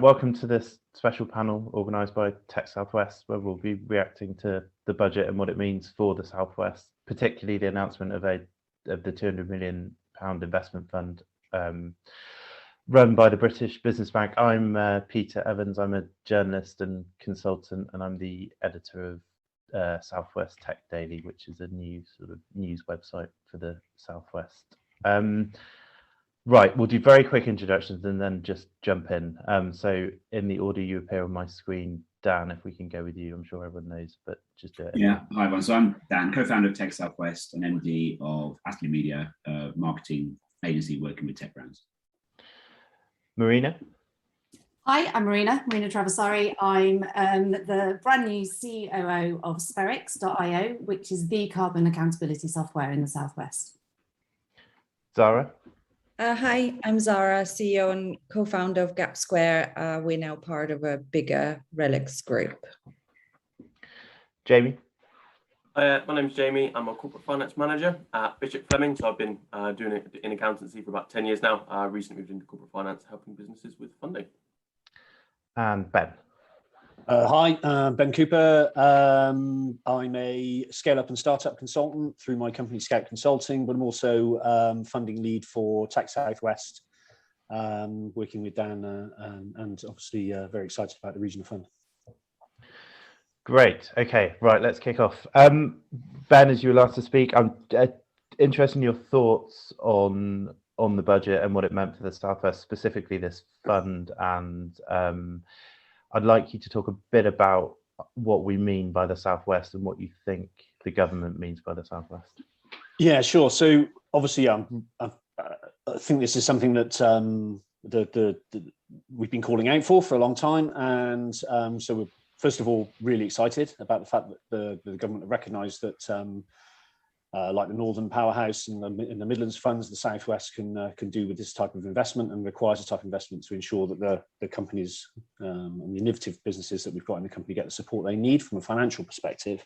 welcome to this special panel organised by Tech Southwest, where we'll be reacting to the budget and what it means for the Southwest, particularly the announcement of the £200 million investment fund run by the British Business Bank. I'm Peter Evans. I'm a journalist and consultant, and I'm the editor of Southwest Tech Daily, which is a new sort of news website for the Southwest. Right, we'll do very quick introductions and then just jump in. So in the order you appear on my screen, Dan, if we can go with you, I'm sure everyone knows, but just do it. Yeah, hi everyone. So I'm Dan, co-founder of Tech Southwest and MD of Astley Media, marketing agency working with tech brands. Marina? Hi, I'm Marina Traversari. I'm the brand new COO of Spherics.io, which is the carbon accountability software in the Southwest. Zara? Hi, I'm Zara, CEO and co-founder of Gapsquare. We're now part of a bigger Relics group. Jamie? My name's Jamie. I'm a corporate finance manager at Fleming. So I've been doing it in accountancy for about 10 years now. I recently moved into corporate finance, helping businesses with funding. And Ben? Hi, Ben Cooper. I'm a scale-up and startup consultant through my company Skowt Consulting, but I'm also funding lead for Tech Southwest, working with Dan, and obviously very excited about the regional fund. Great. Okay, right, let's kick off. Ben, as you were last to speak, I'm interested in your thoughts on the budget and what it meant for the Southwest, specifically this fund, and I'd like you to talk a bit about what we mean by the Southwest and what you think the government means by the Southwest. Yeah, sure. So obviously, I think this is something that we've been calling out for a long time, and so we're first of all really excited about the fact that the government have recognised that. Like the Northern Powerhouse and the Midlands funds, the Southwest can do with this type of investment, and requires a type of investment to ensure that the companies and the innovative businesses that we've got in the company get the support they need from a financial perspective.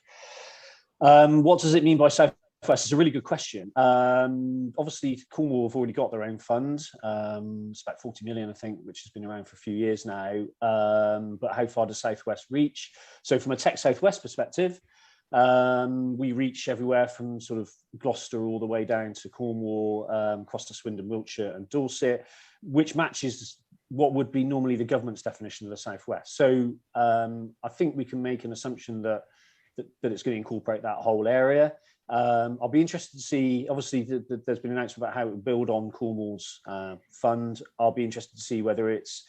What does it mean by Southwest? It's a really good question. Obviously, Cornwall have already got their own fund. It's about 40 million, I think, which has been around for a few years now. But how far does Southwest reach? So from a Tech Southwest perspective, we reach everywhere from sort of Gloucester all the way down to Cornwall, across to Swindon, Wiltshire and Dorset, which matches what would be normally the government's definition of the Southwest. So I think we can make an assumption that it's going to incorporate that whole area. I'll be interested to see, obviously there's been an announcement about how it would build on Cornwall's fund. I'll be interested to see whether it's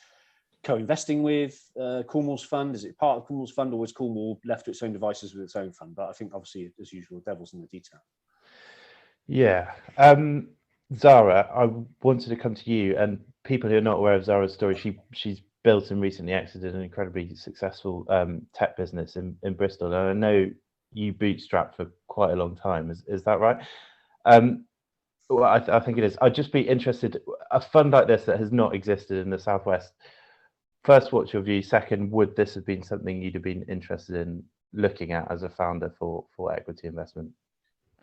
co-investing with Cornwall's fund. Is it part of Cornwall's fund, or is Cornwall left to its own devices with its own fund? But I think obviously, as usual, the devil's in the detail. Yeah. Zara, I wanted to come to you, and people who are not aware of Zara's story, she's built and recently exited an incredibly successful tech business in Bristol. And I know you bootstrapped for quite a long time. Is that right? Well, I think it is. I'd just be interested, a fund like this that has not existed in the Southwest, first, what's your view? Second, would this have been something you'd have been interested in looking at as a founder for equity investment?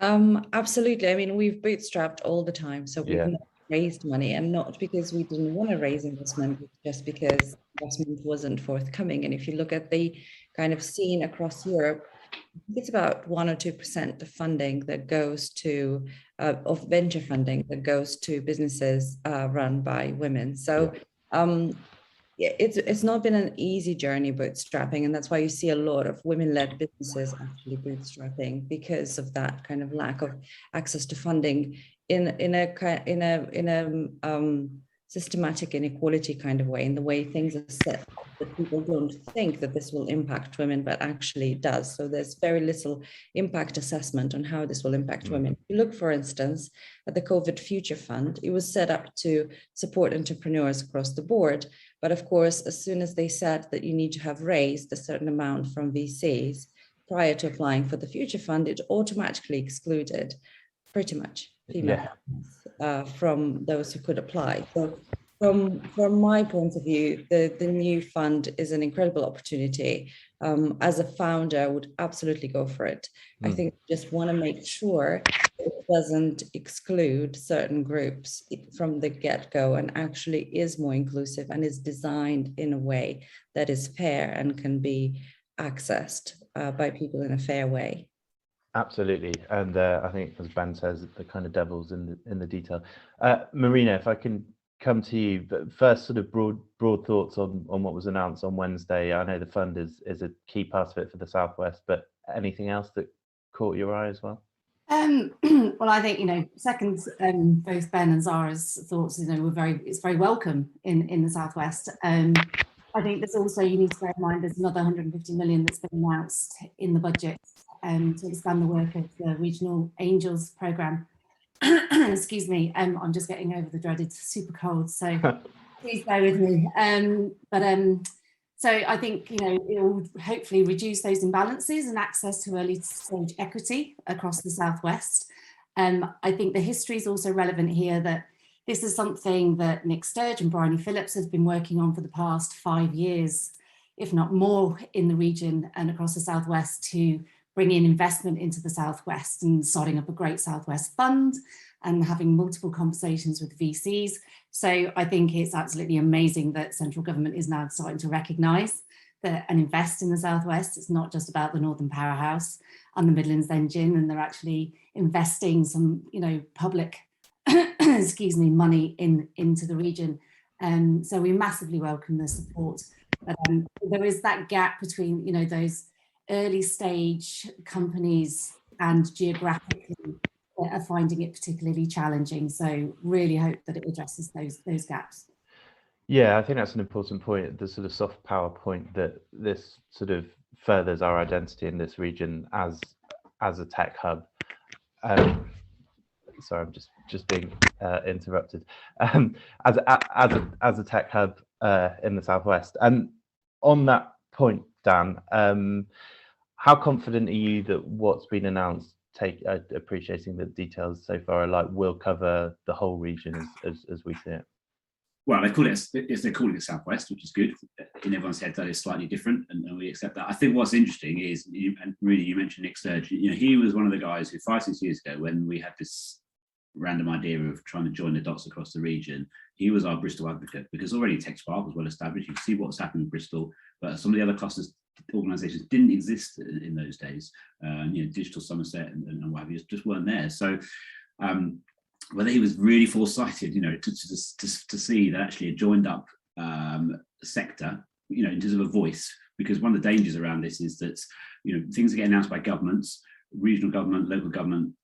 Absolutely. I mean, we've bootstrapped all the time, so we've not raised money, and not because we didn't want to raise investment, just because investment wasn't forthcoming. And if you look at the kind of scene across Europe, it's about 1 or 2% of funding that goes to of venture funding that goes to businesses run by women. So. It's not been an easy journey bootstrapping, and that's why you see a lot of women-led businesses actually bootstrapping, because of that kind of lack of access to funding in a systematic inequality kind of way, in the way things are set, that people don't think that this will impact women, but actually it does. So there's very little impact assessment on how this will impact women. If you look, for instance, at the COVID Future Fund, it was set up to support entrepreneurs across the board. But of course, as soon as they said that you need to have raised a certain amount from VCs prior to applying for the Future Fund, it automatically excluded pretty much female from those who could apply. So from my point of view, the new fund is an incredible opportunity. As a founder, I would absolutely go for it. I think just want to make sure that doesn't exclude certain groups from the get-go and actually is more inclusive and is designed in a way that is fair and can be accessed by people in a fair way. Absolutely, and I think, as Ben says, the kind of devil's in the detail. Marina, if I can come to you, but first, sort of broad thoughts on what was announced on Wednesday. I know the fund is a key part of it for the Southwest, but anything else that caught your eye as well? Well, I think, second, both Ben and Zara's thoughts, it's very welcome in the Southwest. I think there's also, you need to bear in mind, there's another 150 million that's been announced in the budget to expand the work of the Regional Angels programme. Excuse me, I'm just getting over the dreaded super cold, so please bear with me. So I think, it will hopefully reduce those imbalances and access to early stage equity across the Southwest. I think the history is also relevant here, that this is something that Nick Sturge and Bryony Phillips have been working on for the past 5 years, if not more, in the region and across the Southwest to bring in investment into the Southwest, and starting up a Great Southwest Fund and having multiple conversations with VCs. So I think it's absolutely amazing that central government is now starting to recognise that and invest in the Southwest. It's not just about the Northern Powerhouse and the Midlands Engine, and they're actually investing some, public, excuse me, money into the region. So we massively welcome the support. There is that gap between, those early stage companies and geographically are finding it particularly challenging. So really hope that it addresses those gaps. Yeah, I think that's an important point, the sort of soft power point, that this sort of furthers our identity in this region as a tech hub. Sorry, I'm just being interrupted. As a tech hub in the Southwest. And on that point, Dan, how confident are you that what's been announced, appreciating the details so far alike, will cover the whole region as we see it? Well, they're calling it Southwest, which is good. In everyone's head, that is slightly different, and we accept that. I think what's interesting is, and really, you mentioned Nick Sturge. He was one of the guys who 5-6 years ago, when we had this random idea of trying to join the dots across the region, he was our Bristol advocate, because already TechSpark was well established. You can see what's happened in Bristol, but some of the other clusters organisations didn't exist in those days. Digital Somerset and what have you just weren't there. So whether he was really foresighted, to see that actually a joined up sector, in terms of a voice, because one of the dangers around this is that, things get announced by governments, regional government, local government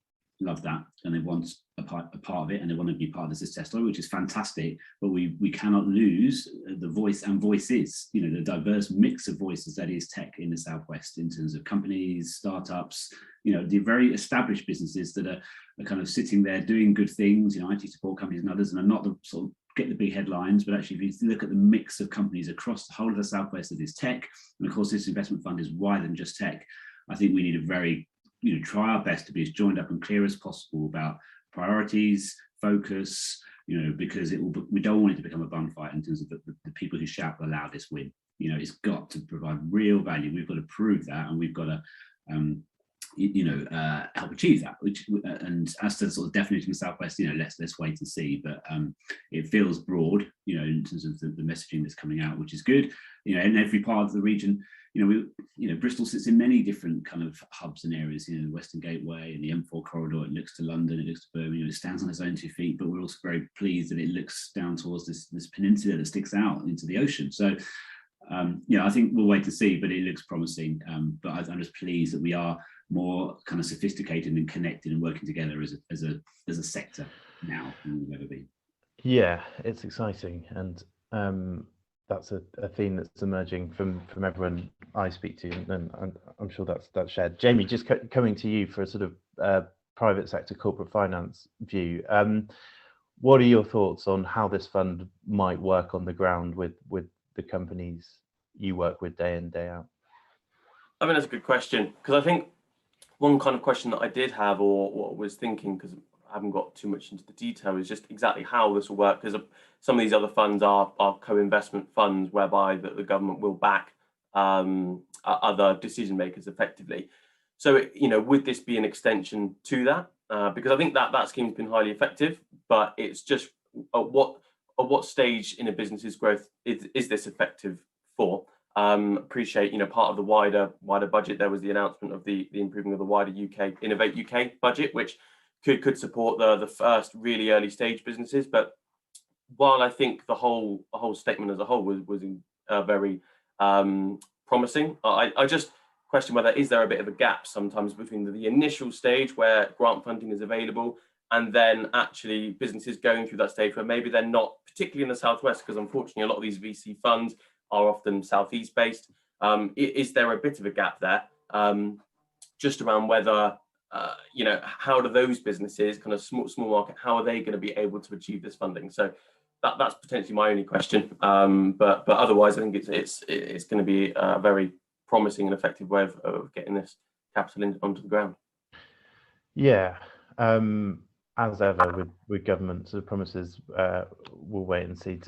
love that, and they want a part of it, and they want to be part of the success story, which is fantastic. But we cannot lose the voice and voices, the diverse mix of voices that is tech in the Southwest, in terms of companies, startups, the very established businesses that are kind of sitting there doing good things, IT support companies and others, and are not the sort of get the big headlines, but actually if you look at the mix of companies across the whole of the Southwest that is tech, and of course this investment fund is wider than just tech, I think we need a very, try our best to be as joined up and clear as possible about priorities, focus, because we don't want it to become a bun fight in terms of the people who shout the loudest win. It's got to provide real value. We've got to prove that, and we've got to help achieve that. And as to the sort of definition of Southwest, let's wait and see. But it feels broad, in terms of the messaging that's coming out, which is good. In every part of the region, Bristol sits in many different kind of hubs and areas. The Western Gateway and the M4 corridor. It looks to London, it looks to Birmingham. It stands on its own 2 feet, but we're also very pleased that it looks down towards this peninsula that sticks out into the ocean. So. I think we'll wait to see, but it looks promising. But I'm just pleased that we are more kind of sophisticated and connected and working together as a sector now than we've ever been. Yeah, it's exciting, and that's a theme that's emerging from everyone I speak to, and I'm sure that's shared. Jamie, just coming to you for a sort of private sector corporate finance view. What are your thoughts on how this fund might work on the ground with the companies you work with day in, day out? I mean, that's a good question, because I think one kind of question that I did have, or what I was thinking, because I haven't got too much into the detail, is just exactly how this will work, because some of these other funds are co-investment funds whereby the government will back other decision makers effectively. So, would this be an extension to that? because I think that scheme's been highly effective, but it's just at what stage in a business's growth is this effective for? Appreciate, part of the wider budget, there was the announcement of the improving of the wider Innovate UK budget, which could support the first really early stage businesses. But while I think the whole statement as a whole was very promising, I just question whether is there a bit of a gap sometimes between the initial stage where grant funding is available and then actually businesses going through that stage where maybe they're not, particularly in the Southwest, because unfortunately a lot of these VC funds are often Southeast based. Is there a bit of a gap there, just around whether, how do those businesses, kind of small market, how are they going to be able to achieve this funding? So that's potentially my only question. But otherwise, I think it's going to be a very promising and effective way of getting this capital onto the ground. Yeah. As ever with governments, the promises, we'll wait and see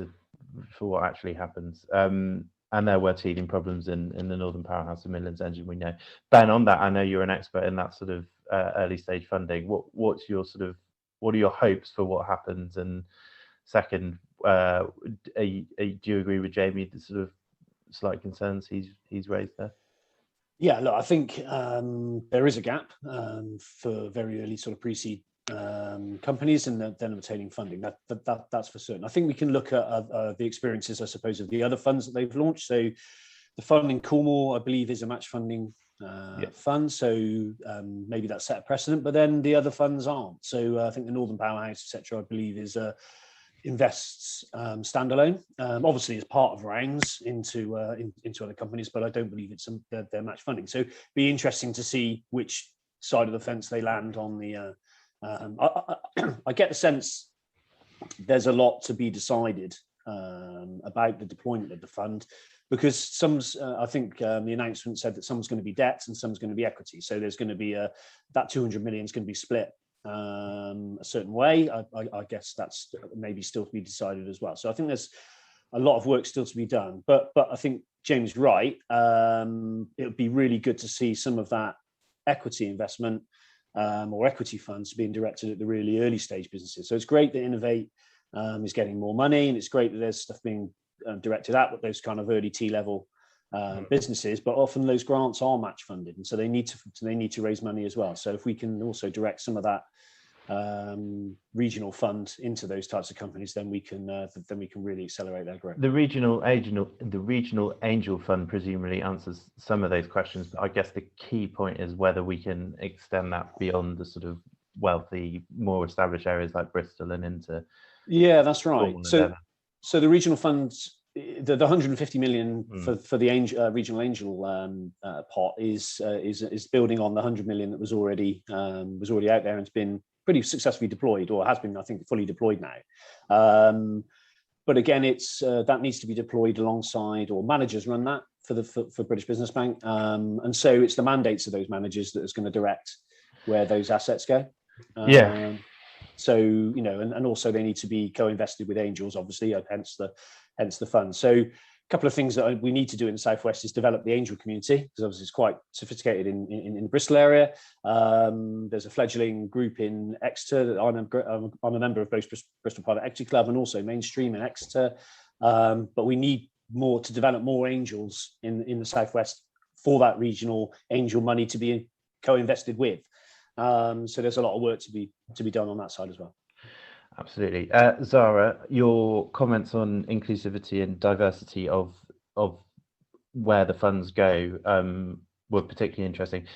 for what actually happens. And there were teething problems in the Northern Powerhouse and Midlands Engine, we know. Ben, on that, I know you're an expert in that sort of early stage funding. What are your hopes for what happens? And second, do you agree with Jamie, the sort of slight concerns he's raised there? Yeah, look, I think there is a gap for very early sort of pre-seed companies and then obtaining funding. That's for certain. I think we can look at the experiences, I suppose, of the other funds that they've launched. So the fund in Cornwall, I believe, is a match funding fund. So maybe that set a precedent, but then the other funds aren't. So I think the Northern Powerhouse, etc., I believe, is invests standalone, obviously as part of rounds into other companies, but I don't believe it's their match funding. So it'd be interesting to see which side of the fence they land on the. I get the sense there's a lot to be decided about the deployment of the fund, because I think the announcement said that some's going to be debt and some's going to be equity. So there's going to be that 200 million is going to be split a certain way. I guess that's maybe still to be decided as well. So I think there's a lot of work still to be done. But I think James is right. It would be really good to see some of that equity investment or equity funds being directed at the really early stage businesses. So it's great that Innovate is getting more money, and it's great that there's stuff being directed at those kind of early T-level businesses, but often those grants are match funded, and so they need to raise money as well. So if we can also direct some of that regional fund into those types of companies, then we can really accelerate their growth. The regional angel fund presumably answers some of those questions, but I guess the key point is whether we can extend that beyond the sort of wealthy, more established areas like Bristol and into. Yeah, that's right. So the regional funds, the 150 million for the regional angel pot is building on the 100 million that was already out there and it's been pretty successfully deployed, or has been, I think, fully deployed now. But again, it's that needs to be deployed alongside, or managers run that for British Business Bank, and so it's the mandates of those managers that is going to direct where those assets go. So and also they need to be co-invested with angels, obviously, hence the fund. So a couple of things that we need to do in the Southwest is develop the angel community, because obviously it's quite sophisticated in the Bristol area. There's a fledgling group in Exeter that I'm a member of both Bristol Private Equity Club and also Mainstream in Exeter. But we need to develop more angels in the Southwest for that regional angel money to be co-invested with. So there's a lot of work to be done on that side as well. Absolutely. Zara, your comments on inclusivity and diversity of where the funds go were particularly interesting.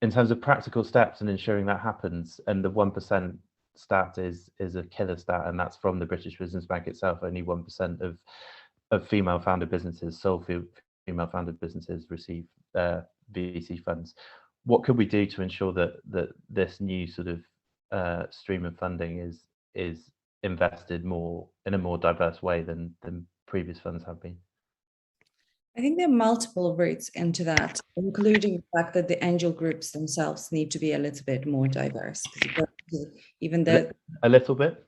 In terms of practical steps and ensuring that happens, and the 1% stat is a killer stat, and that's from the British Business Bank itself. Only 1% of female-founded businesses, sole female-founded businesses, receive VC funds. What could we do to ensure that this new sort of stream of funding is invested more in a more diverse way than previous funds have been? I think there are multiple routes into that, including the fact that the angel groups themselves need to be a little bit more diverse. Even though a little bit,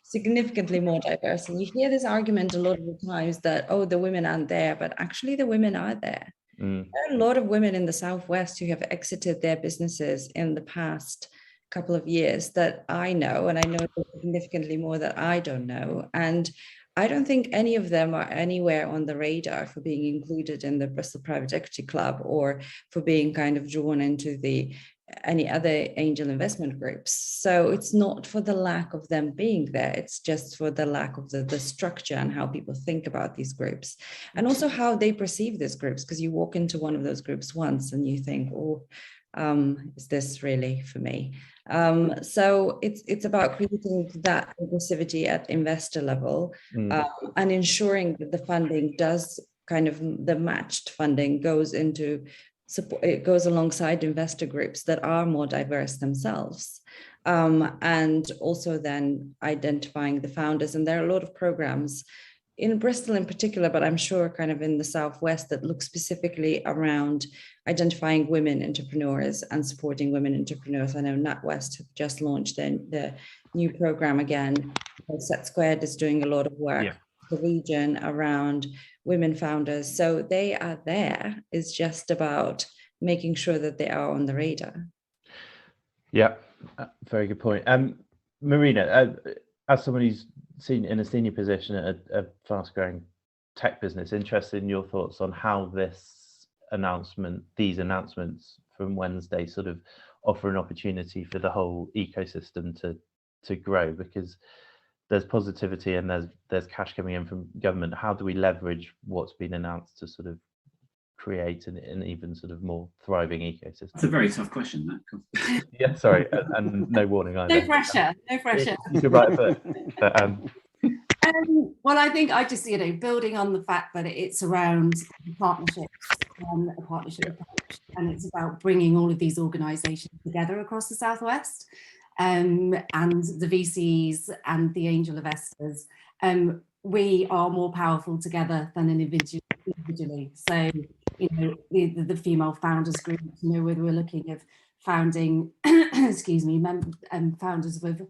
significantly more diverse, and you hear this argument a lot of the times that the women aren't there, but actually the women are there. Mm. There are a lot of women in the Southwest who have exited their businesses in the past couple of years that I know, and I know significantly more that I don't know. And I don't think any of them are anywhere on the radar for being included in the Bristol Private Equity Club or for being kind of drawn into any other angel investment groups. So it's not for the lack of them being there, it's just for the lack of the structure and how people think about these groups, and also how they perceive these groups, because you walk into one of those groups once and you think, oh, is this really for me? So it's about creating that aggressivity at investor level, and ensuring that the funding does kind of, the matched funding goes into support, it goes alongside investor groups that are more diverse themselves, and also then identifying the founders. And there are a lot of programs in Bristol in particular, but I'm sure kind of in the Southwest, that look specifically around identifying women entrepreneurs and supporting women entrepreneurs. I know NatWest have just launched the new program again. Set Squared is doing a lot of work in the region around women founders. So they are there. It's just about making sure that they are on the radar. Yeah, very good point. Marina, as someone who's seen in a senior position at a fast-growing tech business, interested in your thoughts on how these announcements from Wednesday sort of offer an opportunity for the whole ecosystem to grow, because there's positivity and there's cash coming in from government. How do we leverage what's been announced to sort of create an even sort of more thriving ecosystem? That's a very tough question, that. Yeah, sorry, and no warning either. No pressure, no pressure. You can write it, but well, I think I just, building on the fact that it's around partnerships, a partnership approach, and it's about bringing all of these organisations together across the Southwest, and the VCs and the angel investors. We are more powerful together than individually. So, the female founders group, whether we're looking at founding, founders with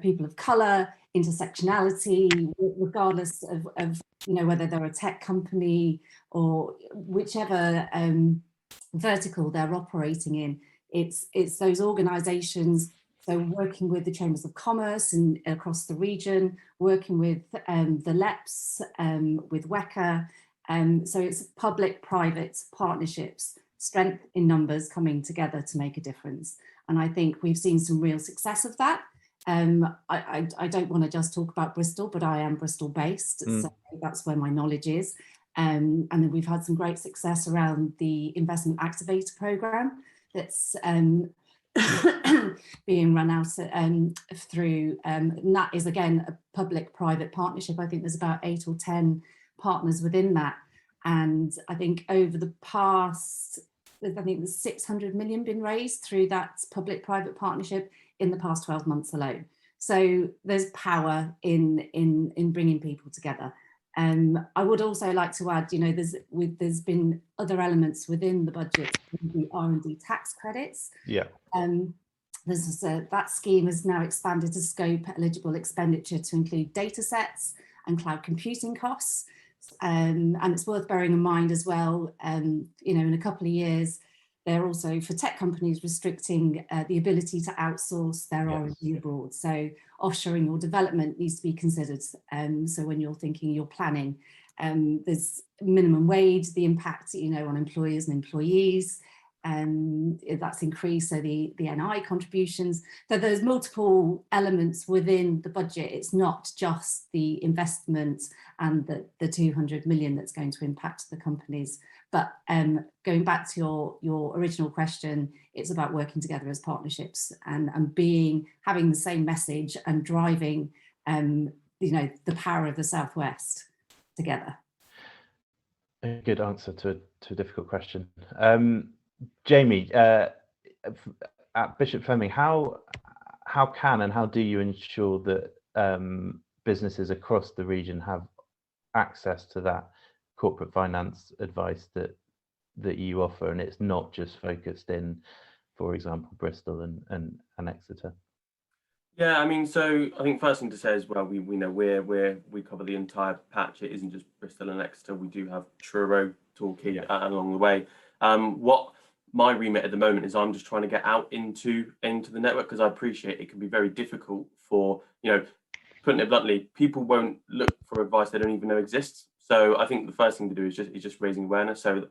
people of colour, intersectionality, regardless of whether they're a tech company or whichever vertical they're operating in. It's those organisations. So working with the Chambers of Commerce and across the region, working with the LEPs, with WECA. So it's public-private partnerships, strength in numbers coming together to make a difference. And I think we've seen some real success of that. I don't want to just talk about Bristol, but I am Bristol based, so that's where my knowledge is. And then we've had some great success around the Investment Activator Programme that's being run out through, and that is again a public-private partnership. I think there's about 8 or 10 partners within that, and I think over the past, I think there's 600 million been raised through that public-private partnership in the past 12 months alone. So there's power in bringing people together. I would also like to add, there's been other elements within the budget, the R&D tax credits. Yeah. That scheme has now expanded to scope eligible expenditure to include data sets and cloud computing costs. And it's worth bearing in mind as well, in a couple of years, they're also, for tech companies, restricting the ability to outsource their R&D abroad. So offshoring or development needs to be considered. So when you're thinking, you're planning, there's minimum wage, the impact, on employers and employees, that's increased. So the NI contributions. So there's multiple elements within the budget. It's not just the investment and the 200 million that's going to impact the companies. But going back to your original question, it's about working together as partnerships and having the same message and driving, the power of the Southwest together. A good answer to a difficult question. Jamie, at Bishop Fleming, how can and how do you ensure that businesses across the region have access to that corporate finance advice that you offer, and it's not just focused in, for example, Bristol and Exeter? Yeah, I mean, so I think first thing to say is, well, we know we cover the entire patch. It isn't just Bristol and Exeter. We do have Truro toolkit along the way. What my remit at the moment is, I'm just trying to get out into the network, because I appreciate it can be very difficult for, putting it bluntly, people won't look for advice they don't even know exists. So I think the first thing to do is just raising awareness. So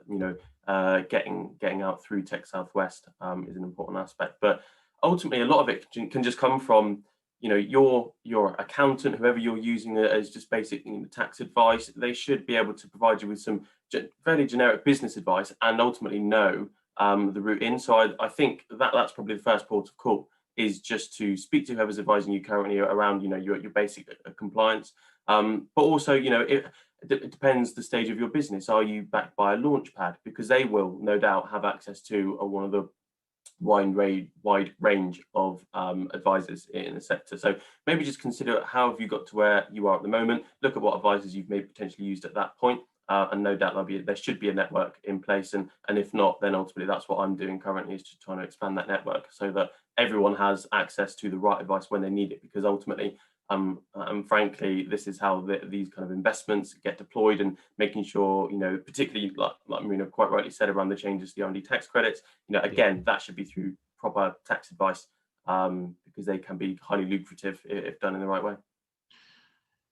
getting out through Tech Southwest is an important aspect. But ultimately, a lot of it can just come from your accountant, whoever you're using as just basic tax advice. They should be able to provide you with some fairly generic business advice and ultimately know the route in. So I think that's probably the first port of call, is just to speak to whoever's advising you currently around your basic compliance. But also it depends the stage of your business. Are you backed by a launch pad? Because they will no doubt have access to one of the wide range of advisors in the sector. So maybe just consider how have you got to where you are at the moment. Look at what advisors you've maybe potentially used at that point, and no doubt there should be a network in place. And if not, then ultimately that's what I'm doing currently, is to try to expand that network so that everyone has access to the right advice when they need it. Because ultimately, and frankly, this is how these kind of investments get deployed, and making sure, particularly like Marina quite rightly said around the changes to the R&D tax credits, again, that should be through proper tax advice, because they can be highly lucrative if done in the right way.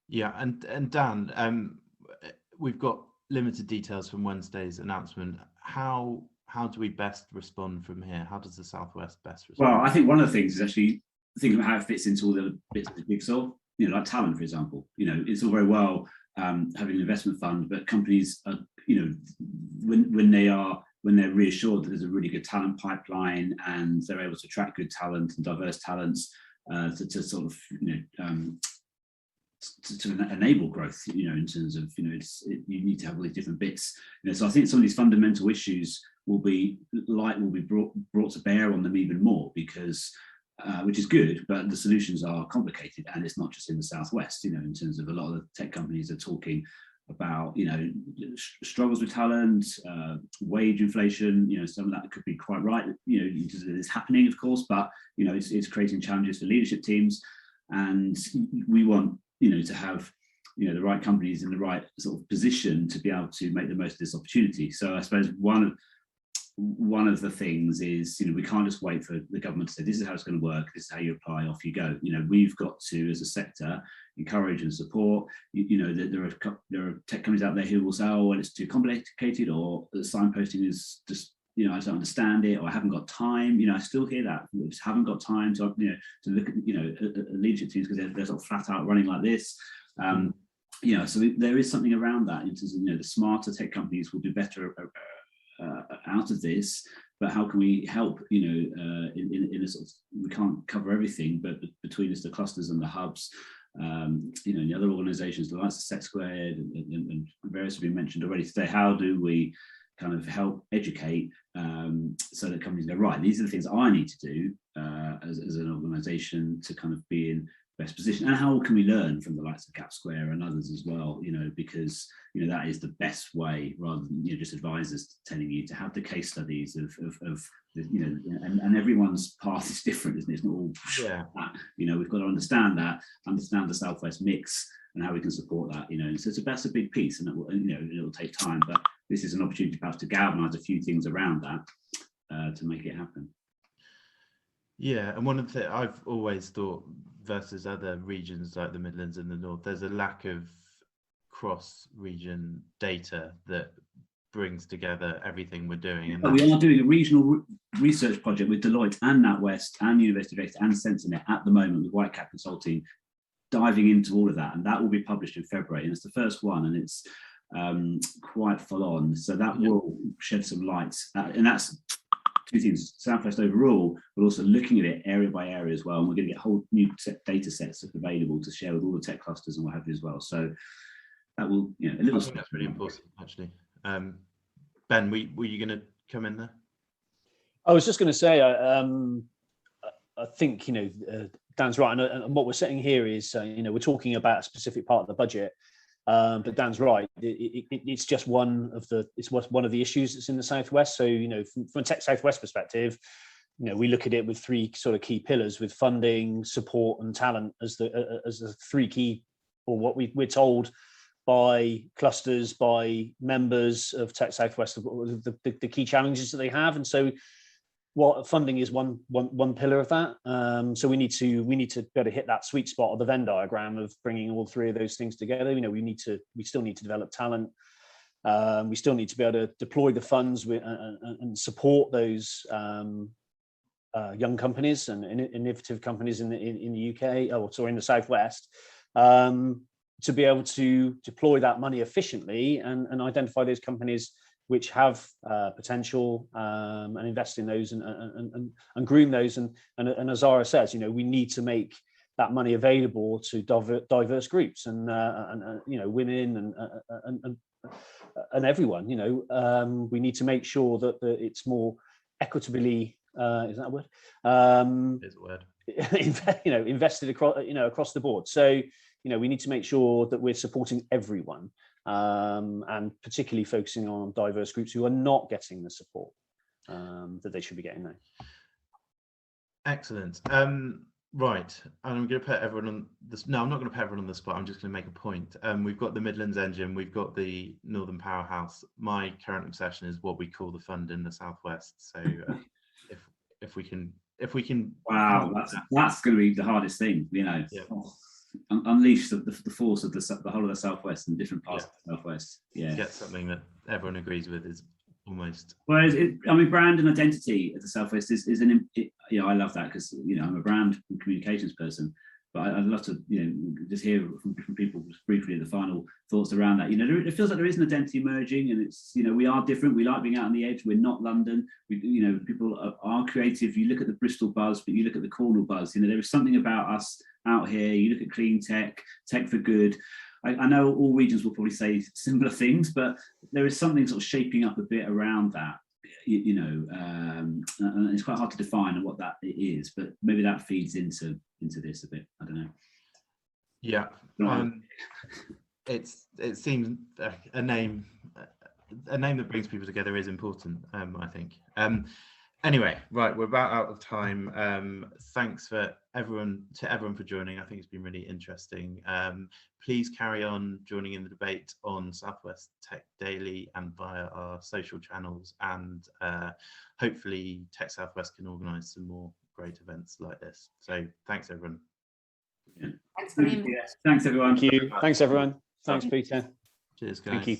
Yeah, and Dan, we've got limited details from Wednesday's announcement. How do we best respond from here? How does the Southwest best respond? Well, I think one of the things is actually thinking about how it fits into all the bits of the jigsaw. Like talent, for example. It's all very well having an investment fund, but companies are, when they're reassured that there's a really good talent pipeline and they're able to attract good talent and diverse talents to sort of to enable growth, in terms of you need to have all these different bits. So I think some of these fundamental issues will be brought to bear on them even more, because which is good, but the solutions are complicated, and it's not just in the Southwest. In terms of a lot of the tech companies are talking about struggles with talent, wage inflation. Some of that could be quite right. It's happening, of course, but it's creating challenges for leadership teams, and we want to have the right companies in the right sort of position to be able to make the most of this opportunity. So I suppose one of the things is, we can't just wait for the government to say, this is how it's going to work, this is how you apply, off you go. We've got to, as a sector, encourage and support. That there are tech companies out there who will say, oh, well, it's too complicated, or the signposting is just, I don't understand it, or I haven't got time. I still hear that. We just haven't got time to look at, leadership teams, because they're sort of flat out running like this. So there is something around that, in terms of, the smarter tech companies will do better out of this, but how can we help? In a sort of, we can't cover everything, but between us, the clusters and the hubs, the other organisations, the likes of Gapsquare and various have been mentioned already today. How do we kind of help educate so that companies go, right, these are the things I need to do as an organisation to kind of be in best position, and how can we learn from the likes of Gapsquare and others as well, because that is the best way, rather than just advisors telling you, to have the case studies of and everyone's path is different, isn't it? It's not all we've got to understand the Southwest mix and how we can support that, so that's a big piece, and it'll take time, but this is an opportunity perhaps to galvanise a few things around that to make it happen. Yeah, and one of the I've always thought, versus other regions like the Midlands and the North, there's a lack of cross-region data that brings together everything we're doing. And we are doing a regional research project with Deloitte and NatWest and University of Exeter and SensorNet at the moment, with Whitecap Consulting, diving into all of that, and that will be published in February, and it's the first one, and it's quite full on, so that will shed some light, and that's two things: Southwest overall, but also looking at it area by area as well. And we're going to get whole new data sets available to share with all the tech clusters and what have you as well. So that will, I think that's really important, actually. Ben, were you going to come in there? I was just going to say, I think Dan's right, and what we're saying here is, we're talking about a specific part of the budget. But Dan's right. It's just one of the issues that's in the Southwest. So from a Tech Southwest perspective, we look at it with three sort of key pillars, with funding, support, and talent as the three key, or what we're told by clusters, by members of Tech Southwest, the key challenges that they have. And so what funding is one pillar of that. So we need to be able to hit that sweet spot of the Venn diagram of bringing all three of those things together. We still need to develop talent. We still need to be able to deploy the funds and support those young companies and innovative companies in the UK, in the Southwest, to be able to deploy that money efficiently and identify those companies which have potential, and invest in those and groom those. And as Zara says, we need to make that money available to diverse groups and women and everyone. We need to make sure that it's more equitably, is that a word? It's a word. Invested across the board. So we need to make sure that we're supporting everyone, and particularly focusing on diverse groups who are not getting the support that they should be getting now. Excellent. Right, and I'm going to put everyone on this. No, I'm not going to put everyone on the spot. I'm just going to make a point. We've got the Midlands Engine, we've got the Northern Powerhouse. My current obsession is what we call the fund in the Southwest. So if we can, wow, that's going to be the hardest thing. Yeah. Unleash the force of the whole of the Southwest and different parts of the Southwest. Yeah, get something that everyone agrees with is almost. Well, brand and identity at the Southwest is I love that, because I'm a brand and communications person, but I'd love to just hear from different people just briefly the final thoughts around that. It feels like there is an identity emerging, and it's we are different. We like being out on the edge. We're not London. People are creative. You look at the Bristol buzz, but you look at the Cornwall buzz. There is something about us out here. You look at clean tech for good. I know all regions will probably say similar things, but there is something sort of shaping up a bit around that, and it's quite hard to define what that is, but maybe that feeds into this a bit. I don't know. Yeah, it seems a name that brings people together is important. I think. Anyway, right, we're about out of time. Thanks for everyone for joining. I think it's been really interesting. Please carry on joining in the debate on Southwest Tech Daily and via our social channels, and hopefully Tech Southwest can organise some more great events like this. So thanks everyone. Thanks for the invitation. Thanks everyone. Thank you. Thanks everyone. Thanks Peter. Cheers guys. Thank you.